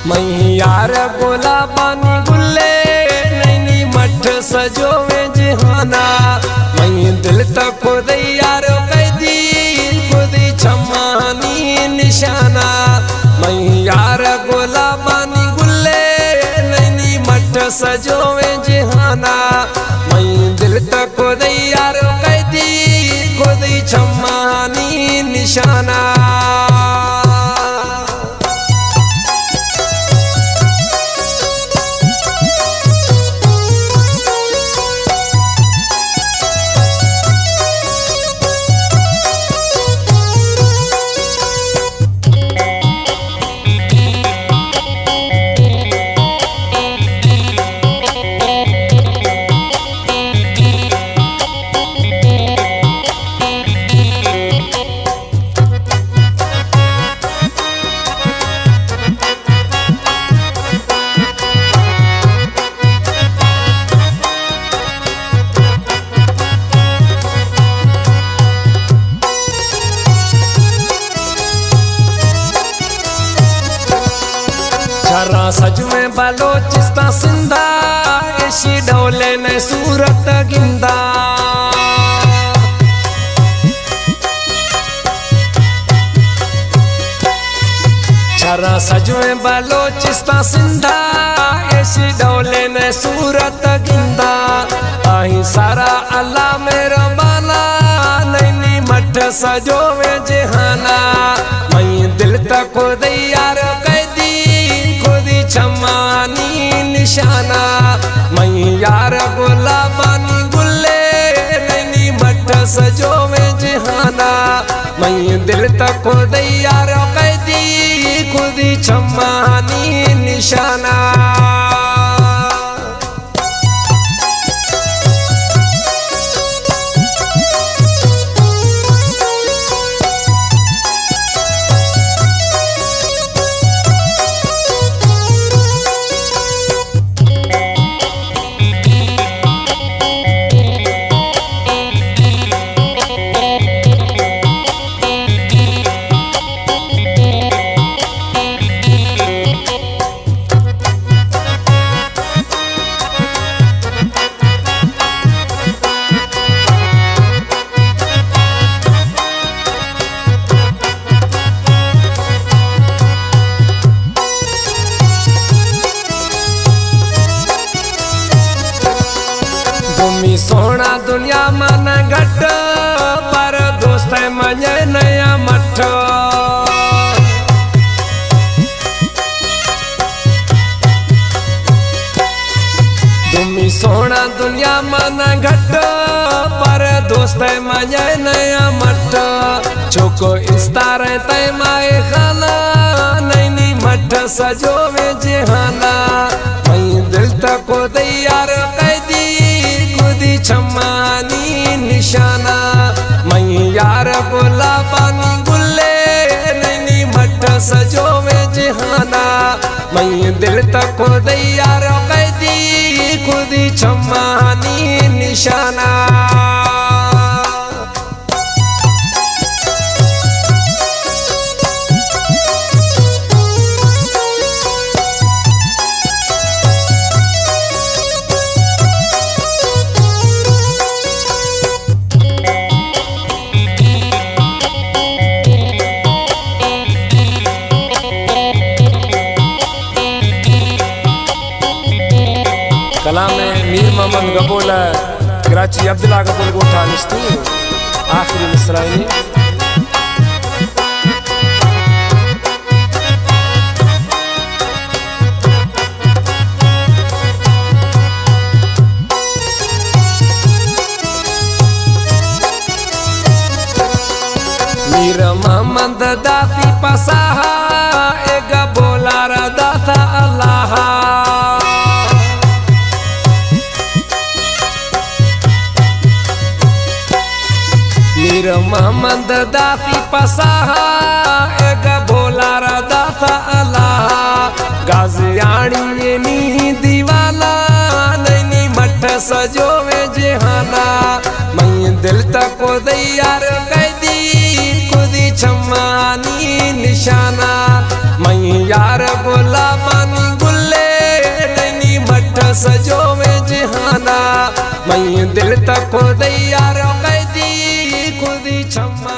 मैं यार गुलाबानी गुल्ले नैनी मठ सजोवे जहाना। मैं दिल तक खुद यार कैदी खुद छमानी निशाना। मैं यार गुलाबानी गुल्ले नैनी मठ सजोवे जहाना। मैं दिल तक खुद यार कैदी खुद छमानी निशाना। सज में बलोचिस्तान सिंधा ऐसी डोले ने सूरत गिंदा। छरा सज में बलोचिस्तान सिंधा ऐसी डोले ने सूरत गिंदा। आही सारा अल्लाह मेरा बाला नैनी मठ सजोवे जहाना। मैं दिल तक खुद यार कैदी छमानी निशाना। मैं यार गुलाबानी गुल्ले नैनी मठ सजोवे जहाना। मैं दिल तक खुद यार कैदी खुद छमानी निशाना। तुमी सोना दुनिया मन घट पर दोस्त मजे नया मठ। तुमी सोना दुनिया मन घट पर दोस्त मजे नया मठ। छोको इस्तार तय माए खाना नैनी मठ सजोवे जहाना। मैं दिल तक खुद यार कैदी छमानी निशाना। मैं यार गुलाबानी गुल्ले नैनी मठ सजोवे जहाना। मैं दिल तक खुद यार कैदी खुद छमानी निशाना। कलाम में मीर मोहम्मद गबोल कराची अब्दुल्ला गबोल गोठा निश्ती आखिरी मिसराइनी। मीर मोहम्मद दाती पसाहा एक बोला रदा था अल्लाह। मीर मोहम्मद दाती पसाहा एक बोला रदा था अल्लाह। गाजियाणी नी दीवाला नैनी मठ सजोवे जहाना। मैं दिल तक खुद यार कैदी खुद छमानी निशाना। मैं यार गुलाबानी मैं दिल तक खुद यार कैदी खुद क्षमा